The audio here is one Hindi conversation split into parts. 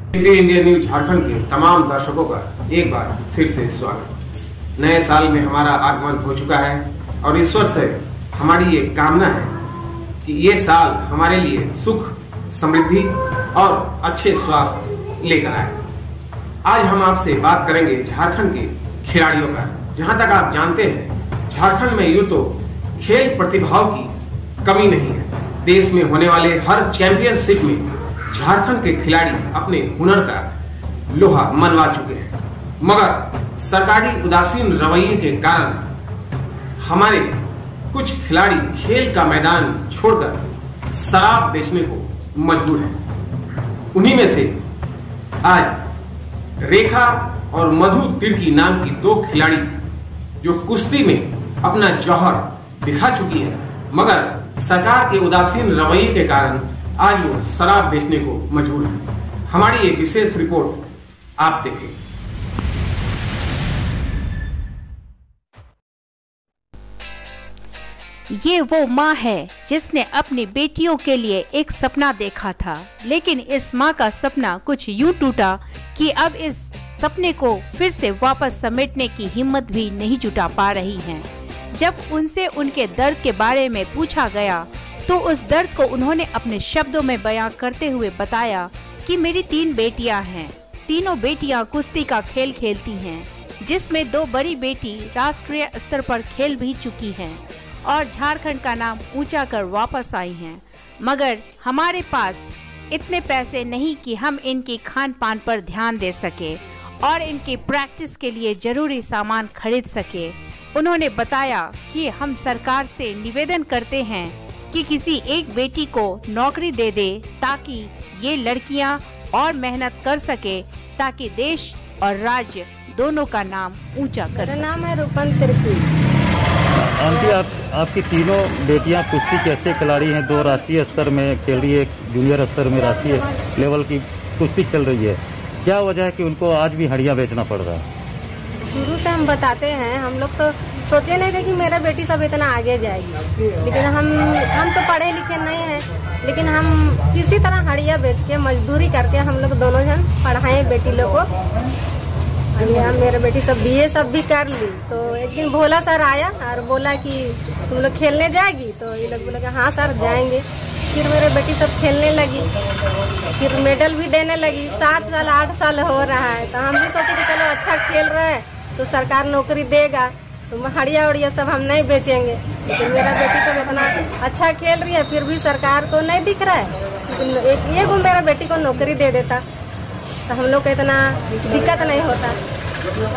इंडिया न्यूज झारखंड के तमाम दर्शकों का एक बार फिर से स्वागत। नए साल में हमारा आगमन हो चुका है और ईश्वर से हमारी ये कामना है कि ये साल हमारे लिए सुख, समृद्धि और अच्छे स्वास्थ्य लेकर आए। आज हम आपसे बात करेंगे झारखंड के खिलाड़ियों का। जहां तक आप जानते हैं, झारखंड में यूं तो खेल प्रतिभाओं की कमी नहीं है। देश में होने वाले हर चैंपियनशिप में झारखंड के खिलाड़ी अपने हुनर का लोहा मनवा चुके हैं, मगर सरकारी उदासीन रवैये के कारण हमारे कुछ खिलाड़ी खेल का मैदान छोड़कर शराब बेचने को मजबूर हैं। उन्हीं में से आज रेखा और मधु तिर्की नाम की दो खिलाड़ी जो कुश्ती में अपना जौहर दिखा चुकी है, मगर सरकार के उदासीन रवैये के कारण आज वो शराब बेचने को मजबूर है। हमारी ये विशेष रिपोर्ट आप देखें। ये वो माँ है जिसने अपनी बेटियों के लिए एक सपना देखा था, लेकिन इस माँ का सपना कुछ यूं टूटा कि अब इस सपने को फिर से वापस समेटने की हिम्मत भी नहीं जुटा पा रही हैं। जब उनसे उनके दर्द के बारे में पूछा गया तो उस दर्द को उन्होंने अपने शब्दों में बयां करते हुए बताया कि मेरी 3 बेटियां हैं। तीनों बेटियां कुश्ती का खेल खेलती हैं, जिसमें 2 बड़ी बेटी राष्ट्रीय स्तर पर खेल भी चुकी हैं और झारखंड का नाम ऊंचा कर वापस आई हैं। मगर हमारे पास इतने पैसे नहीं कि हम इनकी खान पान पर ध्यान दे सके और इनकी प्रैक्टिस के लिए जरूरी सामान खरीद सके। उन्होंने बताया कि हम सरकार से निवेदन करते हैं कि किसी एक बेटी को नौकरी दे दे ताकि ये लड़कियां और मेहनत कर सके, ताकि देश और राज्य दोनों का नाम ऊंचा कर सके। नाम है रूपन तिर्की। आंटी, आपकी तीनों बेटियां कुश्ती के अच्छे खिलाड़ी हैं। 2 राष्ट्रीय स्तर में खेल रही है, एक जूनियर स्तर में राष्ट्रीय लेवल की कुश्ती खेल रही है। क्या वजह है कि उनको आज भी हड़ियां बेचना पड़ रहा है? शुरू से हम बताते हैं, हम लोग तो सोचे नहीं थे कि मेरा बेटी सब इतना आगे जाएगी, लेकिन हम तो पढ़े लिखे नहीं हैं, लेकिन हम किसी तरह हड़िया बेच के मजदूरी करके हम लोग दोनों जन पढ़ाए बेटी लोग को। मेरा बेटी सब BA सब भी कर ली। तो एक दिन भोला सर आया और बोला कि तुम लोग खेलने जाएगी? तो ये लोग बोला हाँ सर जाएंगे। फिर मेरे बेटी सब खेलने लगी, फिर मेडल भी देने लगी। 7 साल 8 साल हो रहा है, तो हम भी सोचे कि चलो अच्छा खेल रहा है तो सरकार नौकरी देगा, तो हड़िया उड़िया सब हम नहीं बेचेंगे। लेकिन मेरा बेटी सब इतना अच्छा खेल रही है, फिर भी सरकार को नहीं दिख रहा है। लेकिन एक मेरा बेटी को नौकरी दे देता तो हम लोग को इतना दिक्कत नहीं होता।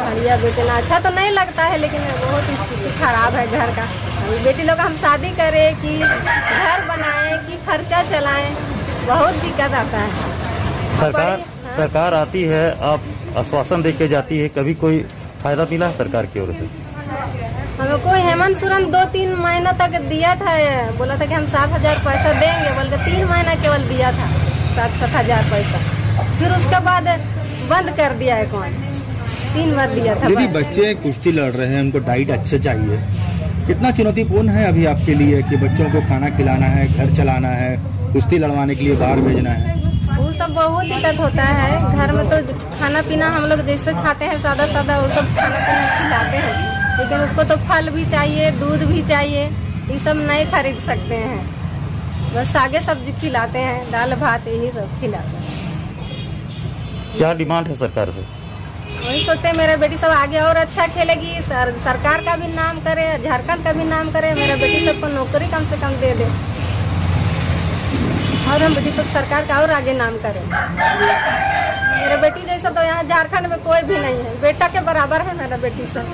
हड़िया बेचना अच्छा तो नहीं लगता है, लेकिन बहुत स्थिति खराब है घर का। बेटी लोग हम शादी करें कि घर बनाए कि खर्चा चलाएं, बहुत दिक्कत आता है। सरकार आती है, आप आश्वासन दे के जाती है, कभी कोई फायदा मिला है सरकार की ओर से? हमको हेमंत सोरेन 2-3 महीना तक दिया था, बोला था कि हम 7,000 पैसा देंगे, बोल के 3 महीना केवल दिया था 7,000 पैसा। फिर उसके बाद बंद कर दिया है। कौन 3 बार दिया था। यदि बच्चे कुश्ती लड़ रहे हैं, उनको डाइट अच्छे चाहिए, कितना चुनौतीपूर्ण है अभी आपके लिए कि बच्चों को खाना खिलाना है, घर चलाना है, कुश्ती लड़वाने के लिए बाहर भेजना है? वो सब बहुत दिक्कत होता है। घर में तो खाना पीना हम लोग जैसे खाते हैं सादा सादा, वो सब खाना पीना खिलाते हैं, लेकिन उसको तो फल भी चाहिए, दूध भी चाहिए, ये सब नहीं खरीद सकते हैं। बस सागे सब्जी खिलाते हैं, दाल भात यही सब खिलाते हैं। क्या डिमांड है सरकार से? वही सोचते हैं मेरा बेटी सब आगे और अच्छा खेलेगी, सरकार का भी नाम करे, झारखंड का भी नाम करे, मेरा बेटी सबको नौकरी कम से कम दे दे और हम बेटी सब सरकार का और आगे नाम करें। मेरा बेटी जैसा तो यहाँ झारखंड में कोई भी नहीं है, बेटा के बराबर है मेरा बेटी सब।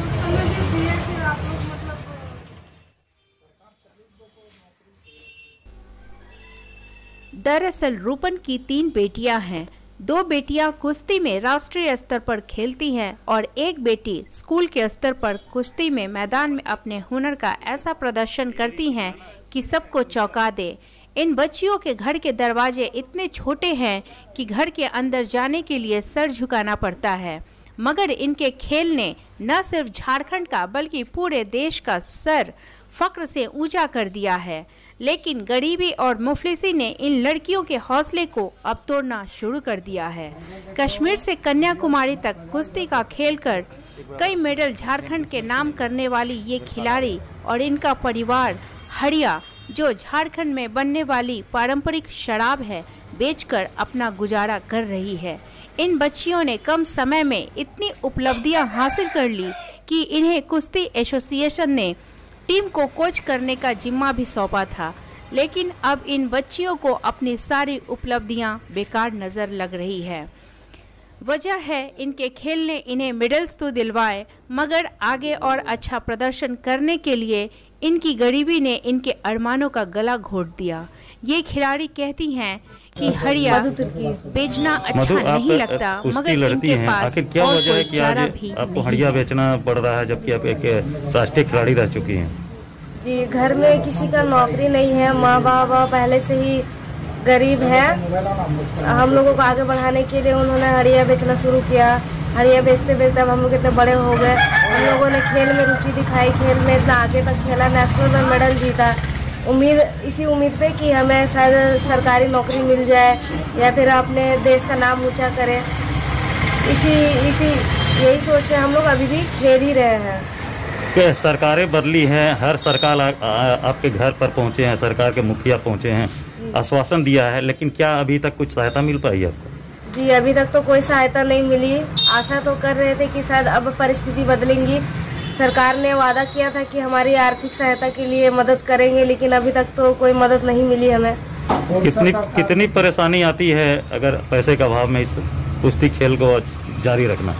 दरअसल रूपन की 3 बेटियां हैं। 2 बेटियां कुश्ती में राष्ट्रीय स्तर पर खेलती हैं और एक बेटी स्कूल के स्तर पर कुश्ती में मैदान में अपने हुनर का ऐसा प्रदर्शन करती हैं कि सबको चौंका दे। इन बच्चियों के घर के दरवाजे इतने छोटे हैं कि घर के अंदर जाने के लिए सर झुकाना पड़ता है, मगर इनके खेल ने न सिर्फ झारखंड का बल्कि पूरे देश का सर फक्र से ऊंचा कर दिया है। लेकिन गरीबी और मुफलिसी ने इन लड़कियों के हौसले को अब तोड़ना शुरू कर दिया है। कश्मीर से कन्याकुमारी तक कुश्ती का खेलकर कई मेडल झारखंड के नाम करने वाली ये खिलाड़ी और इनका परिवार हड़िया, जो झारखंड में बनने वाली पारंपरिक शराब है, बेचकर अपना गुजारा कर रही है। इन बच्चियों ने कम समय में इतनी उपलब्धियां हासिल कर ली कि इन्हें कुश्ती एसोसिएशन ने टीम को कोच करने का जिम्मा भी सौंपा था, लेकिन अब इन बच्चियों को अपनी सारी उपलब्धियां बेकार नजर लग रही है। वजह है इनके खेल ने इन्हें मेडल्स तो दिलवाए, मगर आगे और अच्छा प्रदर्शन करने के लिए इनकी गरीबी ने इनके अरमानों का गला घोट दिया। ये खिलाड़ी कहती हैं कि हड़िया बेचना अच्छा नहीं लगता, मगर इनके पास क्या और वजह है कोई कि चारा आज भी आपको नहीं हड़िया है। बेचना पड़ रहा है, जबकि आप एक राष्ट्रीय खिलाड़ी रह चुकी हैं? जी, घर में किसी का नौकरी नहीं है, माँ बाप पहले से ही गरीब है। हम लोगों को आगे बढ़ाने के लिए उन्होंने हड़िया बेचना शुरू किया। हड़िया बेचते बेचते अब हम लोग इतने बड़े हो गए। हम लोगों ने खेल में रुचि दिखाई, खेल में इतना आगे तक खेला, नेशनल में मेडल जीता। इसी उम्मीद पे कि हमें शायद सरकारी नौकरी मिल जाए या फिर अपने देश का नाम ऊंचा करें। यही सोच के हम लोग अभी भी खेल ही रहे हैं। कि सरकारें बदली हैं, हर सरकार आपके घर पर पहुंचे हैं, सरकार के मुखिया पहुंचे हैं, आश्वासन दिया है, लेकिन क्या अभी तक कुछ सहायता मिल पाई आपको? जी, अभी तक तो कोई सहायता नहीं मिली। आशा तो कर रहे थे कि शायद अब परिस्थिति बदलेंगी। सरकार ने वादा किया था कि हमारी आर्थिक सहायता के लिए मदद करेंगे, लेकिन अभी तक तो कोई मदद नहीं मिली हमें। कितनी परेशानी आती है अगर पैसे के अभाव में इस कुश्ती खेल को जारी रखना?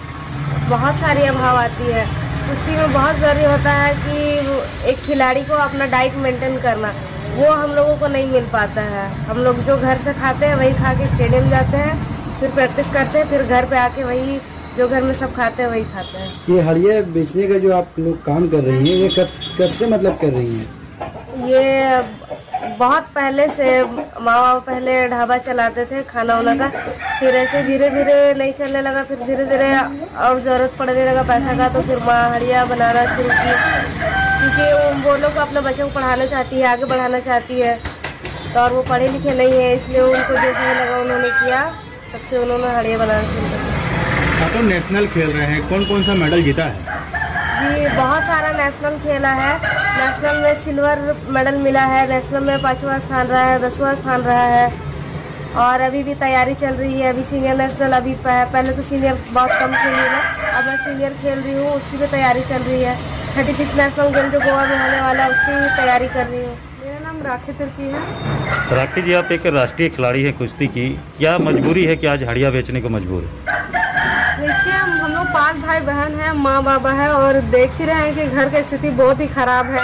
बहुत सारी अभाव आती है। कुश्ती में बहुत ज़रूरी होता है कि एक खिलाड़ी को अपना डाइट मेंटेन करना, वो हम लोगों को नहीं मिल पाता है। हम लोग जो घर से खाते हैं वही खा के स्टेडियम जाते हैं, फिर प्रैक्टिस करते हैं, फिर घर पे आके वही जो घर में सब खाते हैं वही खाते हैं। ये हड़िया बेचने का जो आप लोग काम कर रही हैं, ये कब से मतलब कर रही हैं? ये बहुत पहले से माँ बाप पहले ढाबा चलाते थे खाना वाना का, फिर ऐसे धीरे धीरे नहीं चलने लगा, फिर धीरे धीरे और ज़रूरत पड़ने लगा पैसा का, तो फिर माँ हड़िया बनाना शुरू की, क्योंकि वो लोग अपने बच्चों को पढ़ाना चाहती है, आगे बढ़ाना चाहती है, तो और वो पढ़े लिखे नहीं है, इसलिए उनको जो सही लगा उन्होंने किया, तब से उन्होंने हड़िया बनाना शुरू कर दिया। आप तो नेशनल खेल रहे हैं, कौन कौन सा मेडल जीता है? जी, बहुत सारा नेशनल खेला है। नेशनल में सिल्वर मेडल मिला है, नेशनल में 5वां स्थान रहा है, 10वां स्थान रहा है, और अभी भी तैयारी चल रही है। अभी सीनियर नेशनल, अभी पहले तो सीनियर बहुत कम खेली है, अब मैं सीनियर खेल रही हूँ, उसकी भी तैयारी चल रही है। 36 नेशनल गेम जो गोवा में होने वाला है उसकी तैयारी कर रही हूँ। मेरा नाम राखी तिर्की है। राखी जी, आप एक राष्ट्रीय खिलाड़ी हैं कुश्ती की, क्या मजबूरी है कि आज हड़िया बेचने को मजबूर है? देखिए, हम लोग 5 भाई बहन हैं, माँ बाबा है, और देख ही रहे हैं कि घर की स्थिति बहुत ही खराब है।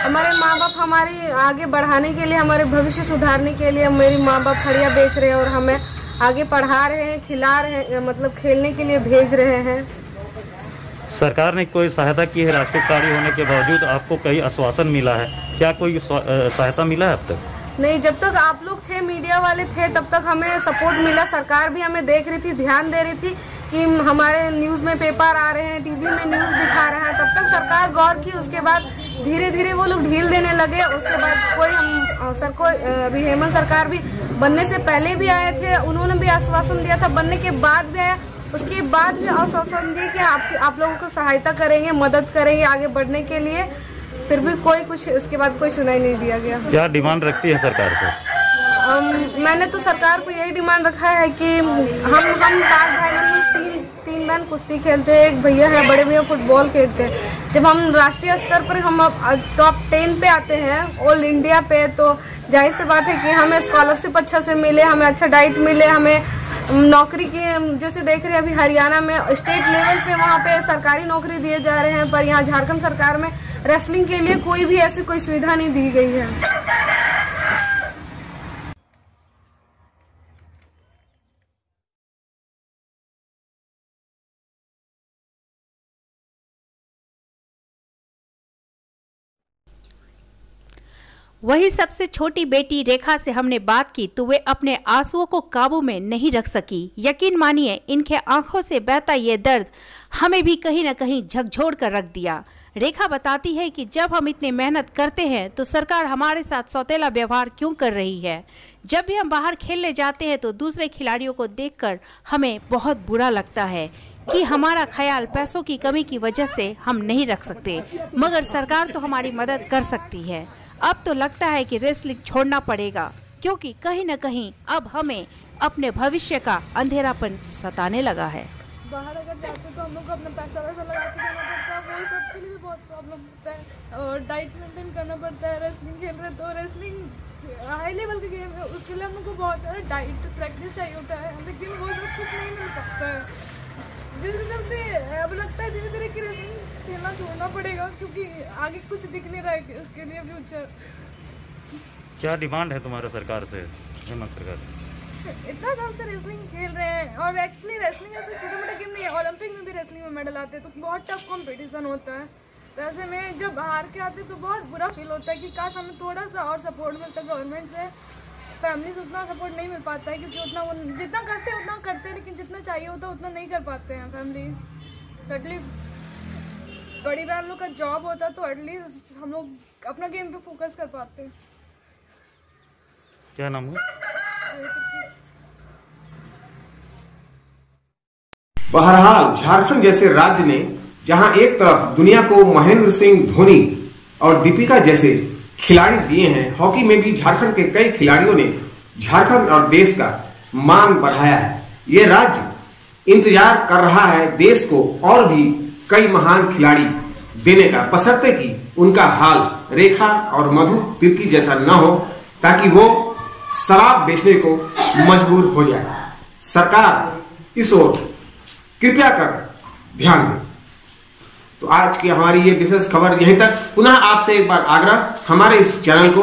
हमारे माँ बाप हमारी आगे बढ़ाने के लिए, हमारे भविष्य सुधारने के लिए मेरी माँ बाप हड़िया बेच रहे हैं और हमें आगे पढ़ा रहे हैं, खिला रहे हैं, मतलब खेलने के लिए भेज रहे हैं। सरकार ने कोई सहायता की है? राष्ट्रीय खिलाड़ी होने के बावजूद आपको कई आश्वासन मिला है, क्या कोई सहायता मिला है अब तक? नहीं, जब तक आप लोग थे, मीडिया वाले थे, तब तक हमें सपोर्ट मिला। सरकार भी हमें देख रही थी, ध्यान दे रही थी कि हमारे न्यूज़ में पेपर आ रहे हैं, टीवी में न्यूज़ दिखा रहे हैं, तब तक सरकार गौर की। उसके बाद धीरे धीरे वो लोग ढील देने लगे। उसके बाद अभी हेमंत सरकार भी बनने से पहले भी आए थे, उन्होंने भी आश्वासन दिया था, बनने के बाद भी आया, उसके बाद भी आश्वासन दिए कि आप लोगों को सहायता करेंगे, मदद करेंगे आगे बढ़ने के लिए, फिर भी उसके बाद कोई सुनाई नहीं दिया गया। क्या डिमांड रखती है सरकार से? मैंने तो सरकार को यही डिमांड रखा है कि हम 5 भाई बहन, 3 बहन कुश्ती खेलते हैं, एक भैया है, बड़े भैया फुटबॉल खेलते हैं। जब हम राष्ट्रीय स्तर पर हम टॉप 10 पे आते हैं ऑल इंडिया पे, तो जाहिर सी बात है कि हमें स्कॉलरशिप अच्छा से मिले, हमें अच्छा डाइट मिले, हमें नौकरी की, जैसे देख रहे हैं अभी हरियाणा में स्टेट लेवल पे वहाँ पे सरकारी नौकरी दिए जा रहे हैं, पर यहाँ झारखंड सरकार में रेसलिंग के लिए कोई भी ऐसी कोई सुविधा नहीं दी गई है। वही सबसे छोटी बेटी रेखा से हमने बात की तो वे अपने आंसुओं को काबू में नहीं रख सकी। यकीन मानिए, इनके आंखों से बहता ये दर्द हमें भी कहीं न कहीं झकझोर कर रख दिया। रेखा बताती है कि जब हम इतनी मेहनत करते हैं तो सरकार हमारे साथ सौतेला व्यवहार क्यों कर रही है। जब भी हम बाहर खेलने जाते हैं तो दूसरे खिलाड़ियों को देखकर हमें बहुत बुरा लगता है कि हमारा ख्याल पैसों की कमी की वजह से हम नहीं रख सकते, मगर सरकार तो हमारी मदद कर सकती है। अब तो लगता है कि रेसलिंग छोड़ना पड़ेगा, क्योंकि कहीं न कहीं अब हमें अपने भविष्य का अंधेरापन सताने लगा है। बाहर अगर जाते तो हम लोग को अपना पैसा वैसा लगा के जाना पड़ता है, वो सब के लिए भी बहुत प्रॉब्लम होता है। और डाइट मेंटेन करना पड़ता है। रेसलिंग खेल रहे तो रेसलिंग हाई लेवल की गेम है, उसके लिए हम लोग को बहुत सारा डाइट प्रैक्टिस चाहिए होता है, लेकिन वो सब कुछ नहीं मिल सकता है, जिसके चलते अब लगता है धीरे धीरे कि रेसलिंग खेलना छोड़ना पड़ेगा, क्योंकि आगे कुछ दिख नहीं रहा है उसके लिए फ्यूचर। क्या डिमांड है तुम्हारा सरकार से, हेमंत सरकार? इतना साल से रेसलिंग खेल रहे हैं, और एक्चुअली रेसलिंग ऐसे छोटे मोटे गेम नहीं है, ओलंपिक में भी रेसलिंग में मेडल आते हैं, तो बहुत टफ कंपटीशन होता है। तो ऐसे में जब हार के आते तो बहुत बुरा फील होता है कि काश हमें थोड़ा सा और सपोर्ट मिलता है गवर्नमेंट से। फैमिली से उतना सपोर्ट नहीं मिल पाता है, क्योंकि उतना वो जितना करते हैं उतना करते हैं, लेकिन जितना चाहिए होता है उतना नहीं कर पाते हैं फैमिली। तो एटलीस्ट बड़ी बहन लोग का जॉब होता तो एटलीस्ट हम लोग अपना गेम पे फोकस कर पाते हैं। क्या नाम है? बहरहाल झारखंड जैसे राज्य ने जहां एक तरफ दुनिया को महेंद्र सिंह धोनी और दीपिका जैसे खिलाड़ी दिए हैं, हॉकी में भी झारखंड के कई खिलाड़ियों ने झारखंड और देश का मान बढ़ाया है। ये राज्य इंतजार कर रहा है देश को और भी कई महान खिलाड़ी देने का, बशर्ते कि उनका हाल रेखा और मधु तिर्की जैसा न हो, ताकि वो शराब बेचने को मजबूर हो जाए। सरकार इस ओर कृपया कर ध्यान दें। तो आज की हमारी ये विशेष खबर यहीं तक। पुनः आपसे एक बार आग्रह, हमारे इस चैनल को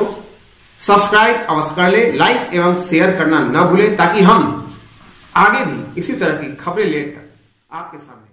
सब्सक्राइब अवश्य कर ले, लाइक एवं शेयर करना न भूलें, ताकि हम आगे भी इसी तरह की खबरें लेकर आपके सामने